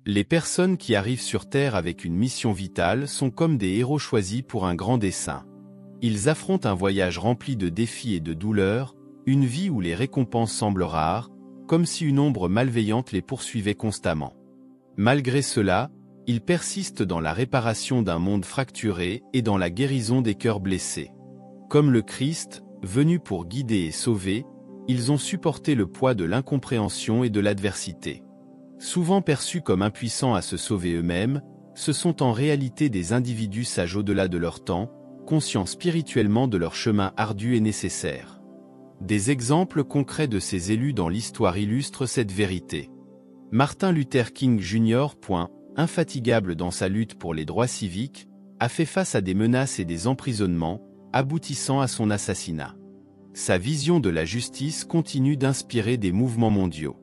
Les personnes qui arrivent sur Terre avec une mission vitale sont comme des héros choisis pour un grand dessein. Ils affrontent un voyage rempli de défis et de douleurs, une vie où les récompenses semblent rares, comme si une ombre malveillante les poursuivait constamment. Malgré cela, ils persistent dans la réparation d'un monde fracturé et dans la guérison des cœurs blessés. Comme le Christ, venu pour guider et sauver, ils ont supporté le poids de l'incompréhension et de l'adversité. Souvent perçus comme impuissants à se sauver eux-mêmes, ce sont en réalité des individus sages au-delà de leur temps, conscients spirituellement de leur chemin ardu et nécessaire. Des exemples concrets de ces élus dans l'histoire illustrent cette vérité. Martin Luther King Jr., infatigable dans sa lutte pour les droits civiques, a fait face à des menaces et des emprisonnements, aboutissant à son assassinat. Sa vision de la justice continue d'inspirer des mouvements mondiaux.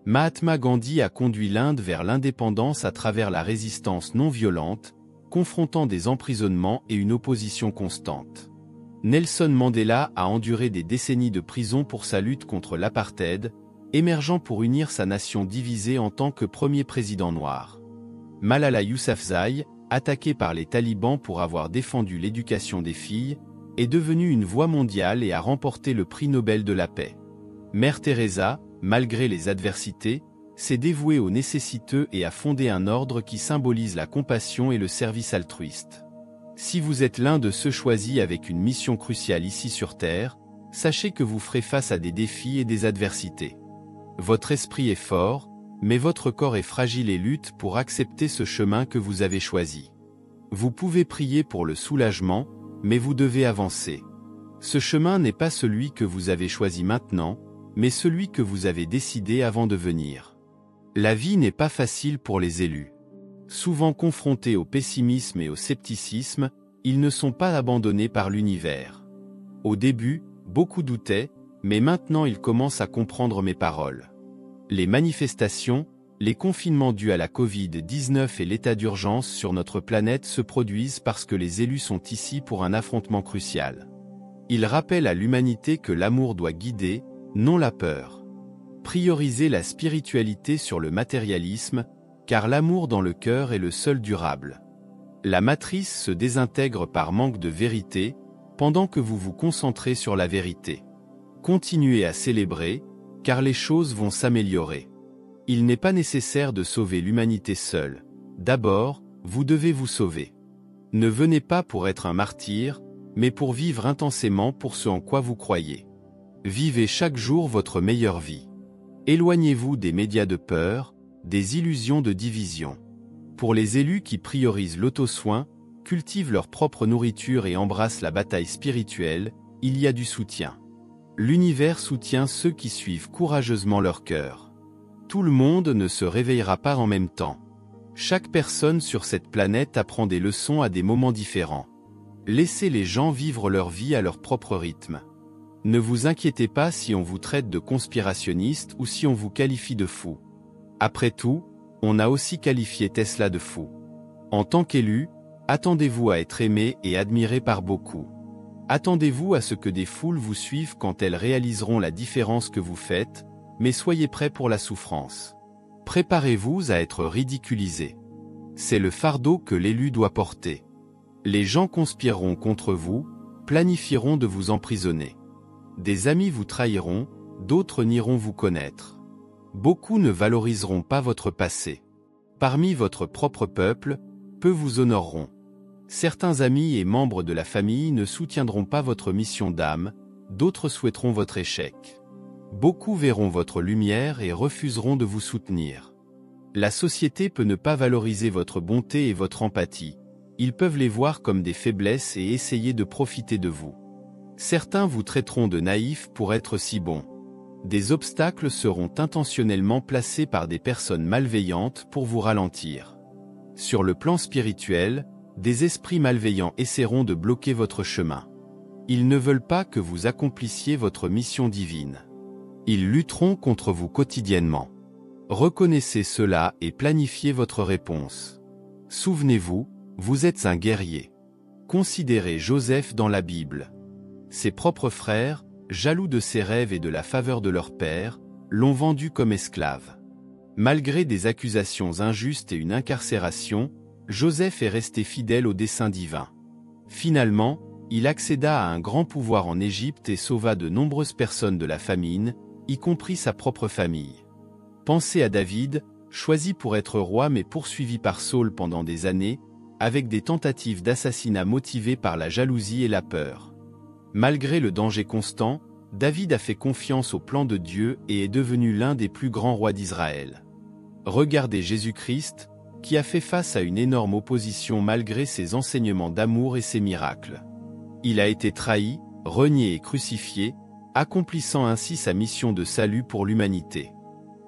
Mahatma Gandhi a conduit l'Inde vers l'indépendance à travers la résistance non violente, confrontant des emprisonnements et une opposition constante. Nelson Mandela a enduré des décennies de prison pour sa lutte contre l'apartheid, émergeant pour unir sa nation divisée en tant que premier président noir. Malala Yousafzai, attaquée par les talibans pour avoir défendu l'éducation des filles, est devenue une voix mondiale et a remporté le prix Nobel de la paix. Mère Teresa, malgré les adversités, s'est dévouée aux nécessiteux et a fondé un ordre qui symbolise la compassion et le service altruiste. Si vous êtes l'un de ceux choisis avec une mission cruciale ici sur Terre, sachez que vous ferez face à des défis et des adversités. Votre esprit est fort, mais votre corps est fragile et lutte pour accepter ce chemin que vous avez choisi. Vous pouvez prier pour le soulagement, mais vous devez avancer. Ce chemin n'est pas celui que vous avez choisi maintenant, mais celui que vous avez décidé avant de venir. La vie n'est pas facile pour les élus. Souvent confrontés au pessimisme et au scepticisme, ils ne sont pas abandonnés par l'univers. Au début, beaucoup doutaient, mais maintenant ils commencent à comprendre mes paroles. Les manifestations, les confinements dus à la Covid-19 et l'état d'urgence sur notre planète se produisent parce que les élus sont ici pour un affrontement crucial. Ils rappellent à l'humanité que l'amour doit guider, non la peur. Priorisez la spiritualité sur le matérialisme, car l'amour dans le cœur est le seul durable. La matrice se désintègre par manque de vérité, pendant que vous vous concentrez sur la vérité. Continuez à célébrer, car les choses vont s'améliorer. Il n'est pas nécessaire de sauver l'humanité seule. D'abord, vous devez vous sauver. Ne venez pas pour être un martyr, mais pour vivre intensément pour ce en quoi vous croyez. Vivez chaque jour votre meilleure vie. Éloignez-vous des médias de peur, des illusions de division. Pour les élus qui priorisent l'auto-soin, cultivent leur propre nourriture et embrassent la bataille spirituelle, il y a du soutien. L'univers soutient ceux qui suivent courageusement leur cœur. Tout le monde ne se réveillera pas en même temps. Chaque personne sur cette planète apprend des leçons à des moments différents. Laissez les gens vivre leur vie à leur propre rythme. Ne vous inquiétez pas si on vous traite de conspirationniste ou si on vous qualifie de fou. Après tout, on a aussi qualifié Tesla de fou. En tant qu'élu, attendez-vous à être aimé et admiré par beaucoup. Attendez-vous à ce que des foules vous suivent quand elles réaliseront la différence que vous faites, mais soyez prêts pour la souffrance. Préparez-vous à être ridiculisé. C'est le fardeau que l'élu doit porter. Les gens conspireront contre vous, planifieront de vous emprisonner. Des amis vous trahiront, d'autres n'iront vous connaître. Beaucoup ne valoriseront pas votre passé. Parmi votre propre peuple, peu vous honoreront. Certains amis et membres de la famille ne soutiendront pas votre mission d'âme, d'autres souhaiteront votre échec. Beaucoup verront votre lumière et refuseront de vous soutenir. La société peut ne pas valoriser votre bonté et votre empathie. Ils peuvent les voir comme des faiblesses et essayer de profiter de vous. Certains vous traiteront de naïfs pour être si bons. Des obstacles seront intentionnellement placés par des personnes malveillantes pour vous ralentir. Sur le plan spirituel, des esprits malveillants essaieront de bloquer votre chemin. Ils ne veulent pas que vous accomplissiez votre mission divine. Ils lutteront contre vous quotidiennement. Reconnaissez cela et planifiez votre réponse. Souvenez-vous, vous êtes un guerrier. Considérez Joseph dans la Bible. Ses propres frères, jaloux de ses rêves et de la faveur de leur père, l'ont vendu comme esclave. Malgré des accusations injustes et une incarcération, Joseph est resté fidèle au dessein divin. Finalement, il accéda à un grand pouvoir en Égypte et sauva de nombreuses personnes de la famine, y compris sa propre famille. Pensez à David, choisi pour être roi mais poursuivi par Saül pendant des années, avec des tentatives d'assassinat motivées par la jalousie et la peur. Malgré le danger constant, David a fait confiance au plan de Dieu et est devenu l'un des plus grands rois d'Israël. Regardez Jésus-Christ, qui a fait face à une énorme opposition malgré ses enseignements d'amour et ses miracles. Il a été trahi, renié et crucifié, accomplissant ainsi sa mission de salut pour l'humanité.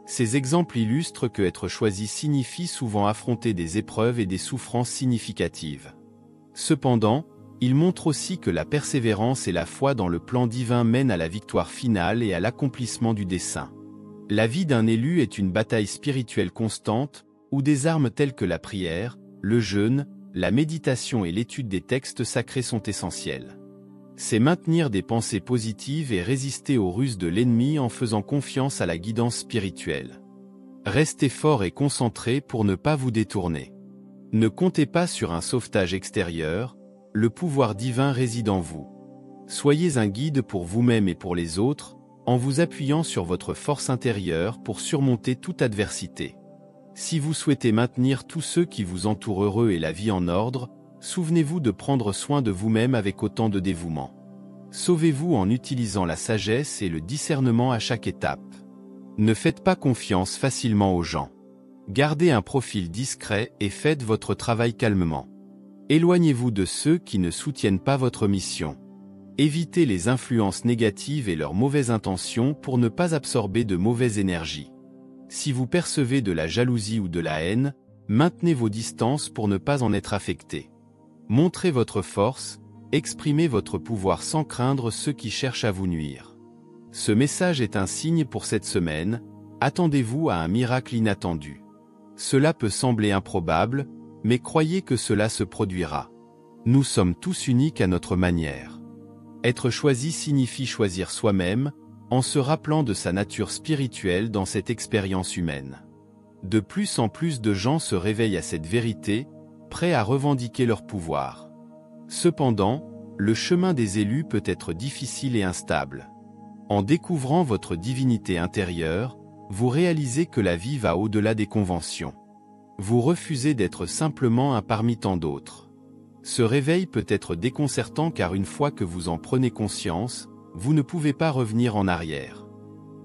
Ces exemples illustrent que être choisi signifie souvent affronter des épreuves et des souffrances significatives. Cependant, il montre aussi que la persévérance et la foi dans le plan divin mènent à la victoire finale et à l'accomplissement du dessein. La vie d'un élu est une bataille spirituelle constante, où des armes telles que la prière, le jeûne, la méditation et l'étude des textes sacrés sont essentielles. C'est maintenir des pensées positives et résister aux ruses de l'ennemi en faisant confiance à la guidance spirituelle. Restez fort et concentré pour ne pas vous détourner. Ne comptez pas sur un sauvetage extérieur, le pouvoir divin réside en vous. Soyez un guide pour vous-même et pour les autres, en vous appuyant sur votre force intérieure pour surmonter toute adversité. Si vous souhaitez maintenir tous ceux qui vous entourent heureux et la vie en ordre, souvenez-vous de prendre soin de vous-même avec autant de dévouement. Sauvez-vous en utilisant la sagesse et le discernement à chaque étape. Ne faites pas confiance facilement aux gens. Gardez un profil discret et faites votre travail calmement. Éloignez-vous de ceux qui ne soutiennent pas votre mission. Évitez les influences négatives et leurs mauvaises intentions pour ne pas absorber de mauvaises énergies. Si vous percevez de la jalousie ou de la haine, maintenez vos distances pour ne pas en être affecté. Montrez votre force, exprimez votre pouvoir sans craindre ceux qui cherchent à vous nuire. Ce message est un signe pour cette semaine, attendez-vous à un miracle inattendu. Cela peut sembler improbable, mais croyez que cela se produira. Nous sommes tous uniques à notre manière. Être choisi signifie choisir soi-même, en se rappelant de sa nature spirituelle dans cette expérience humaine. De plus en plus de gens se réveillent à cette vérité, prêts à revendiquer leur pouvoir. Cependant, le chemin des élus peut être difficile et instable. En découvrant votre divinité intérieure, vous réalisez que la vie va au-delà des conventions. Vous refusez d'être simplement un parmi tant d'autres. Ce réveil peut être déconcertant car une fois que vous en prenez conscience, vous ne pouvez pas revenir en arrière.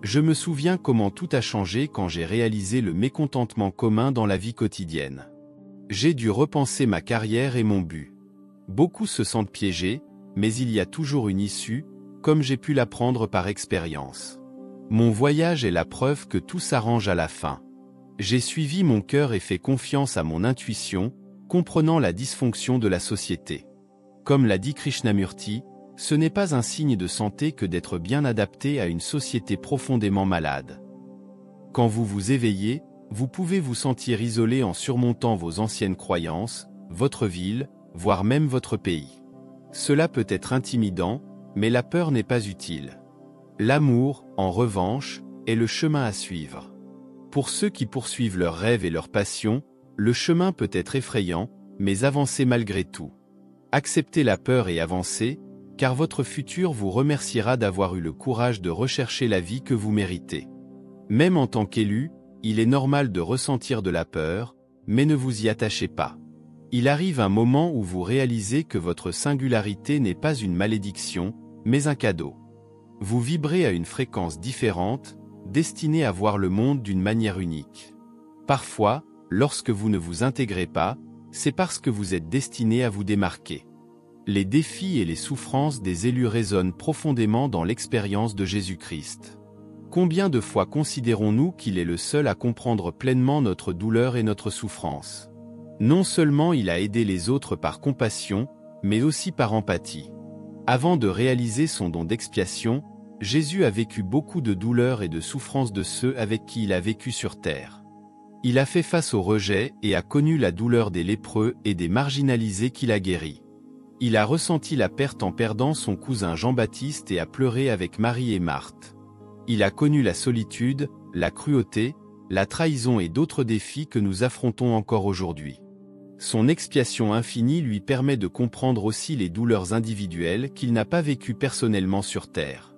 Je me souviens comment tout a changé quand j'ai réalisé le mécontentement commun dans la vie quotidienne. J'ai dû repenser ma carrière et mon but. Beaucoup se sentent piégés, mais il y a toujours une issue, comme j'ai pu l'apprendre par expérience. Mon voyage est la preuve que tout s'arrange à la fin. J'ai suivi mon cœur et fait confiance à mon intuition, comprenant la dysfonction de la société. Comme l'a dit Krishnamurti, ce n'est pas un signe de santé que d'être bien adapté à une société profondément malade. Quand vous vous éveillez, vous pouvez vous sentir isolé en surmontant vos anciennes croyances, votre ville, voire même votre pays. Cela peut être intimidant, mais la peur n'est pas utile. L'amour, en revanche, est le chemin à suivre. Pour ceux qui poursuivent leurs rêves et leurs passions, le chemin peut être effrayant, mais avancez malgré tout. Acceptez la peur et avancez, car votre futur vous remerciera d'avoir eu le courage de rechercher la vie que vous méritez. Même en tant qu'élu, il est normal de ressentir de la peur, mais ne vous y attachez pas. Il arrive un moment où vous réalisez que votre singularité n'est pas une malédiction, mais un cadeau. Vous vibrez à une fréquence différente, destinée à voir le monde d'une manière unique. Parfois, lorsque vous ne vous intégrez pas, c'est parce que vous êtes destiné à vous démarquer. Les défis et les souffrances des élus résonnent profondément dans l'expérience de Jésus-Christ. Combien de fois considérons-nous qu'il est le seul à comprendre pleinement notre douleur et notre souffrance? Non seulement il a aidé les autres par compassion, mais aussi par empathie. Avant de réaliser son don d'expiation, Jésus a vécu beaucoup de douleurs et de souffrances de ceux avec qui il a vécu sur terre. Il a fait face au rejet et a connu la douleur des lépreux et des marginalisés qu'il a guéris. Il a ressenti la perte en perdant son cousin Jean-Baptiste et a pleuré avec Marie et Marthe. Il a connu la solitude, la cruauté, la trahison et d'autres défis que nous affrontons encore aujourd'hui. Son expiation infinie lui permet de comprendre aussi les douleurs individuelles qu'il n'a pas vécues personnellement sur terre.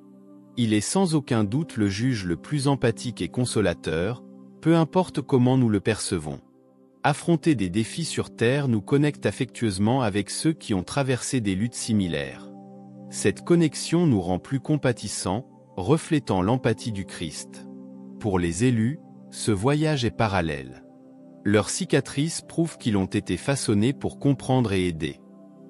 Il est sans aucun doute le juge le plus empathique et consolateur, peu importe comment nous le percevons. Affronter des défis sur terre nous connecte affectueusement avec ceux qui ont traversé des luttes similaires. Cette connexion nous rend plus compatissants, reflétant l'empathie du Christ. Pour les élus, ce voyage est parallèle. Leurs cicatrices prouvent qu'ils ont été façonnés pour comprendre et aider.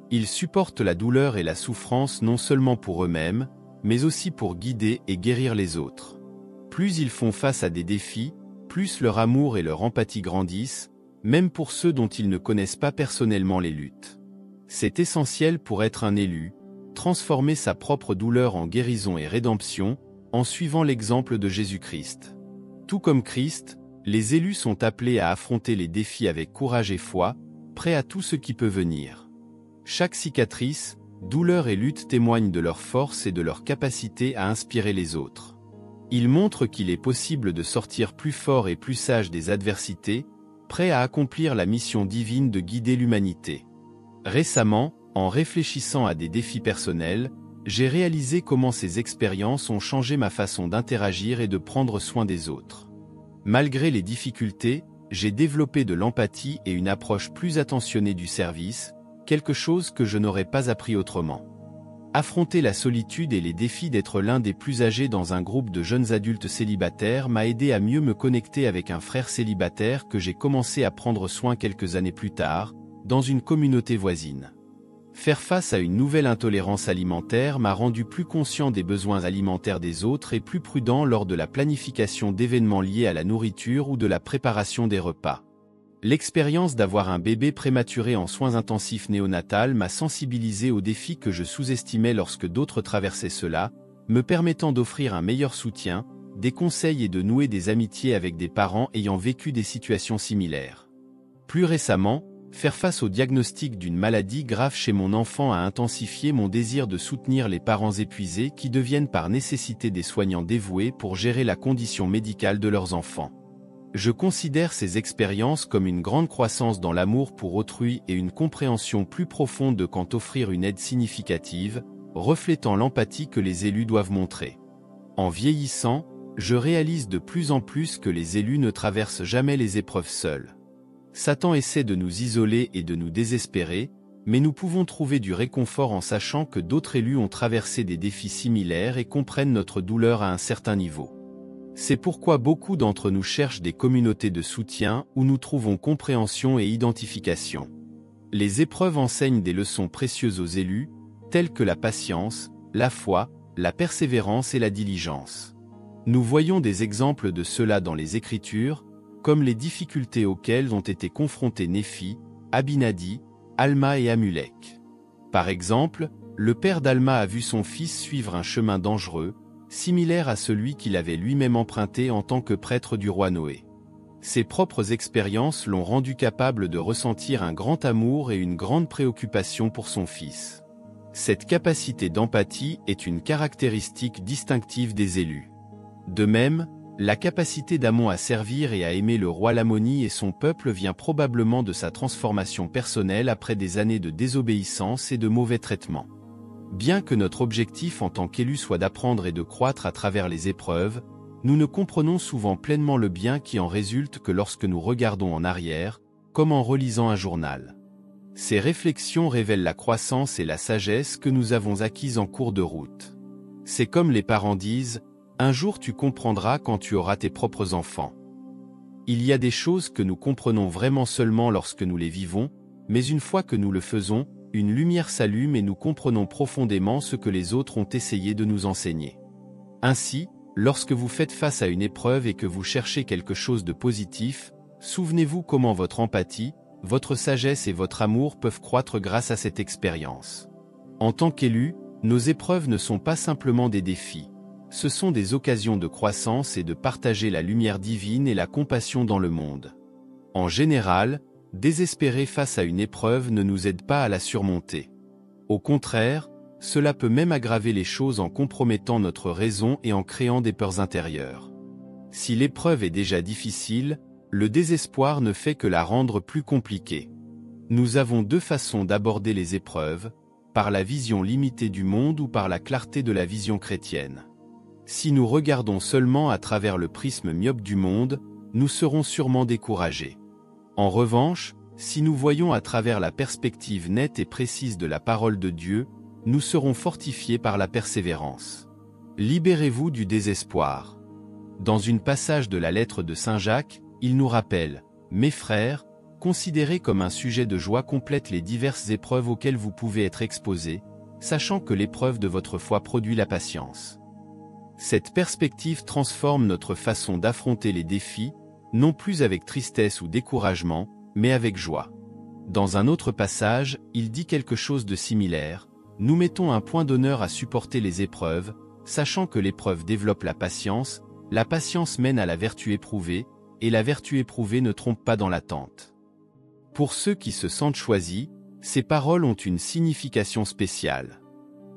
Ils supportent la douleur et la souffrance non seulement pour eux-mêmes, mais aussi pour guider et guérir les autres. Plus ils font face à des défis, plus leur amour et leur empathie grandissent, même pour ceux dont ils ne connaissent pas personnellement les luttes. C'est essentiel pour être un élu, transformer sa propre douleur en guérison et rédemption, en suivant l'exemple de Jésus-Christ. Tout comme Christ, les élus sont appelés à affronter les défis avec courage et foi, prêts à tout ce qui peut venir. Chaque cicatrice, douleur et lutte témoignent de leur force et de leur capacité à inspirer les autres. Ils montrent qu'il est possible de sortir plus fort et plus sage des adversités, prêt à accomplir la mission divine de guider l'humanité. Récemment, en réfléchissant à des défis personnels, j'ai réalisé comment ces expériences ont changé ma façon d'interagir et de prendre soin des autres. Malgré les difficultés, j'ai développé de l'empathie et une approche plus attentionnée du service, quelque chose que je n'aurais pas appris autrement. Affronter la solitude et les défis d'être l'un des plus âgés dans un groupe de jeunes adultes célibataires m'a aidé à mieux me connecter avec un frère célibataire que j'ai commencé à prendre soin quelques années plus tard, dans une communauté voisine. Faire face à une nouvelle intolérance alimentaire m'a rendu plus conscient des besoins alimentaires des autres et plus prudent lors de la planification d'événements liés à la nourriture ou de la préparation des repas. L'expérience d'avoir un bébé prématuré en soins intensifs néonatal m'a sensibilisé aux défis que je sous-estimais lorsque d'autres traversaient cela, me permettant d'offrir un meilleur soutien, des conseils et de nouer des amitiés avec des parents ayant vécu des situations similaires. Plus récemment, faire face au diagnostic d'une maladie grave chez mon enfant a intensifié mon désir de soutenir les parents épuisés qui deviennent par nécessité des soignants dévoués pour gérer la condition médicale de leurs enfants. Je considère ces expériences comme une grande croissance dans l'amour pour autrui et une compréhension plus profonde de quand offrir une aide significative, reflétant l'empathie que les élus doivent montrer. En vieillissant, je réalise de plus en plus que les élus ne traversent jamais les épreuves seuls. Satan essaie de nous isoler et de nous désespérer, mais nous pouvons trouver du réconfort en sachant que d'autres élus ont traversé des défis similaires et comprennent notre douleur à un certain niveau. C'est pourquoi beaucoup d'entre nous cherchent des communautés de soutien où nous trouvons compréhension et identification. Les épreuves enseignent des leçons précieuses aux élus, telles que la patience, la foi, la persévérance et la diligence. Nous voyons des exemples de cela dans les Écritures, comme les difficultés auxquelles ont été confrontés Néphi, Abinadi, Alma et Amulek. Par exemple, le père d'Alma a vu son fils suivre un chemin dangereux, similaire à celui qu'il avait lui-même emprunté en tant que prêtre du roi Noé. Ses propres expériences l'ont rendu capable de ressentir un grand amour et une grande préoccupation pour son fils. Cette capacité d'empathie est une caractéristique distinctive des élus. De même, la capacité d'Amon à servir et à aimer le roi Lamoni et son peuple vient probablement de sa transformation personnelle après des années de désobéissance et de mauvais traitements. Bien que notre objectif en tant qu'élu soit d'apprendre et de croître à travers les épreuves, nous ne comprenons souvent pleinement le bien qui en résulte que lorsque nous regardons en arrière, comme en relisant un journal. Ces réflexions révèlent la croissance et la sagesse que nous avons acquises en cours de route. C'est comme les parents disent, « Un jour tu comprendras quand tu auras tes propres enfants ». Il y a des choses que nous comprenons vraiment seulement lorsque nous les vivons, mais une fois que nous le faisons, une lumière s'allume et nous comprenons profondément ce que les autres ont essayé de nous enseigner. Ainsi, lorsque vous faites face à une épreuve et que vous cherchez quelque chose de positif, souvenez-vous comment votre empathie, votre sagesse et votre amour peuvent croître grâce à cette expérience. En tant qu'élus, nos épreuves ne sont pas simplement des défis. Ce sont des occasions de croissance et de partager la lumière divine et la compassion dans le monde. En général, désespérer face à une épreuve ne nous aide pas à la surmonter. Au contraire, cela peut même aggraver les choses en compromettant notre raison et en créant des peurs intérieures. Si l'épreuve est déjà difficile, le désespoir ne fait que la rendre plus compliquée. Nous avons deux façons d'aborder les épreuves, par la vision limitée du monde ou par la clarté de la vision chrétienne. Si nous regardons seulement à travers le prisme myope du monde, nous serons sûrement découragés. En revanche, si nous voyons à travers la perspective nette et précise de la parole de Dieu, nous serons fortifiés par la persévérance. Libérez-vous du désespoir. Dans une passage de la lettre de Saint Jacques, il nous rappelle « Mes frères, considérez comme un sujet de joie complète les diverses épreuves auxquelles vous pouvez être exposés, sachant que l'épreuve de votre foi produit la patience. » Cette perspective transforme notre façon d'affronter les défis, non plus avec tristesse ou découragement, mais avec joie. Dans un autre passage, il dit quelque chose de similaire, « Nous mettons un point d'honneur à supporter les épreuves, sachant que l'épreuve développe la patience mène à la vertu éprouvée, et la vertu éprouvée ne trompe pas dans l'attente. » Pour ceux qui se sentent choisis, ces paroles ont une signification spéciale.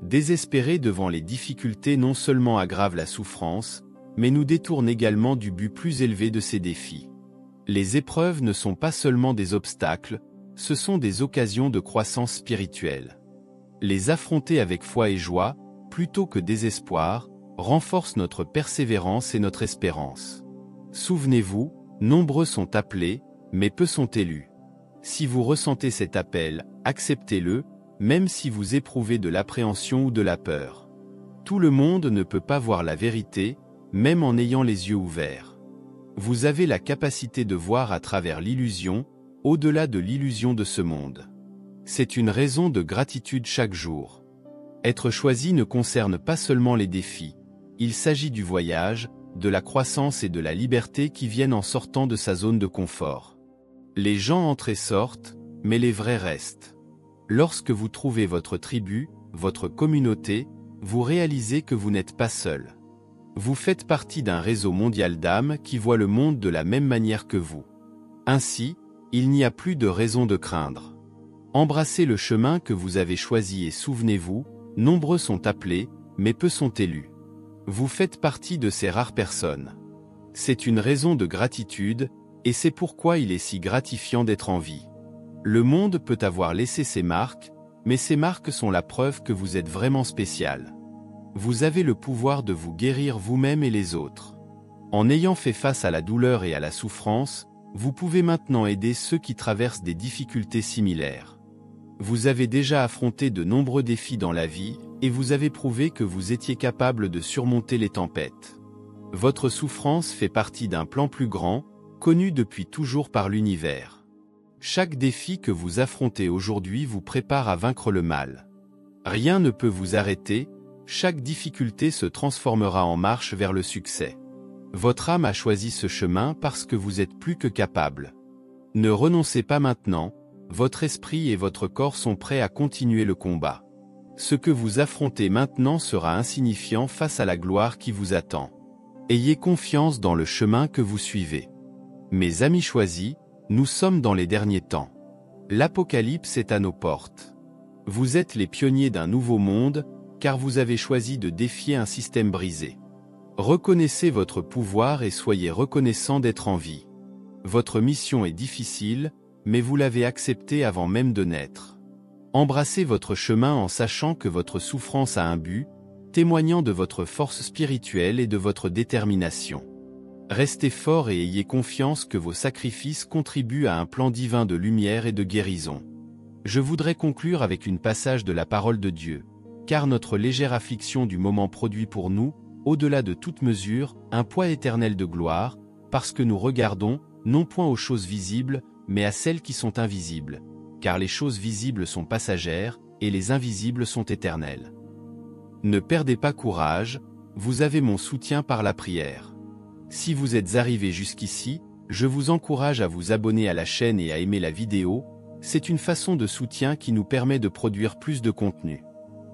Désespérer devant les difficultés non seulement aggrave la souffrance, mais nous détourne également du but plus élevé de ces défis. Les épreuves ne sont pas seulement des obstacles, ce sont des occasions de croissance spirituelle. Les affronter avec foi et joie, plutôt que désespoir, renforce notre persévérance et notre espérance. Souvenez-vous, nombreux sont appelés, mais peu sont élus. Si vous ressentez cet appel, acceptez-le, même si vous éprouvez de l'appréhension ou de la peur. Tout le monde ne peut pas voir la vérité, même en ayant les yeux ouverts. Vous avez la capacité de voir à travers l'illusion, au-delà de l'illusion de ce monde. C'est une raison de gratitude chaque jour. Être choisi ne concerne pas seulement les défis, il s'agit du voyage, de la croissance et de la liberté qui viennent en sortant de sa zone de confort. Les gens entrent et sortent, mais les vrais restent. Lorsque vous trouvez votre tribu, votre communauté, vous réalisez que vous n'êtes pas seul. Vous faites partie d'un réseau mondial d'âmes qui voit le monde de la même manière que vous. Ainsi, il n'y a plus de raison de craindre. Embrassez le chemin que vous avez choisi et souvenez-vous, nombreux sont appelés, mais peu sont élus. Vous faites partie de ces rares personnes. C'est une raison de gratitude, et c'est pourquoi il est si gratifiant d'être en vie. Le monde peut avoir laissé ses marques, mais ces marques sont la preuve que vous êtes vraiment spécial. Vous avez le pouvoir de vous guérir vous-même et les autres. En ayant fait face à la douleur et à la souffrance, vous pouvez maintenant aider ceux qui traversent des difficultés similaires. Vous avez déjà affronté de nombreux défis dans la vie, et vous avez prouvé que vous étiez capable de surmonter les tempêtes. Votre souffrance fait partie d'un plan plus grand, connu depuis toujours par l'univers. Chaque défi que vous affrontez aujourd'hui vous prépare à vaincre le mal. Rien ne peut vous arrêter, chaque difficulté se transformera en marche vers le succès. Votre âme a choisi ce chemin parce que vous êtes plus que capable. Ne renoncez pas maintenant, votre esprit et votre corps sont prêts à continuer le combat. Ce que vous affrontez maintenant sera insignifiant face à la gloire qui vous attend. Ayez confiance dans le chemin que vous suivez. Mes amis choisis, nous sommes dans les derniers temps. L'Apocalypse est à nos portes. Vous êtes les pionniers d'un nouveau monde, car vous avez choisi de défier un système brisé. Reconnaissez votre pouvoir et soyez reconnaissants d'être en vie. Votre mission est difficile, mais vous l'avez acceptée avant même de naître. Embrassez votre chemin en sachant que votre souffrance a un but, témoignant de votre force spirituelle et de votre détermination. Restez fort et ayez confiance que vos sacrifices contribuent à un plan divin de lumière et de guérison. Je voudrais conclure avec une passage de la parole de Dieu, car notre légère affliction du moment produit pour nous, au-delà de toute mesure, un poids éternel de gloire, parce que nous regardons, non point aux choses visibles, mais à celles qui sont invisibles, car les choses visibles sont passagères, et les invisibles sont éternelles. Ne perdez pas courage, vous avez mon soutien par la prière. Si vous êtes arrivé jusqu'ici, je vous encourage à vous abonner à la chaîne et à aimer la vidéo, c'est une façon de soutien qui nous permet de produire plus de contenu.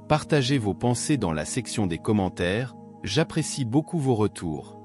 Partagez vos pensées dans la section des commentaires, j'apprécie beaucoup vos retours.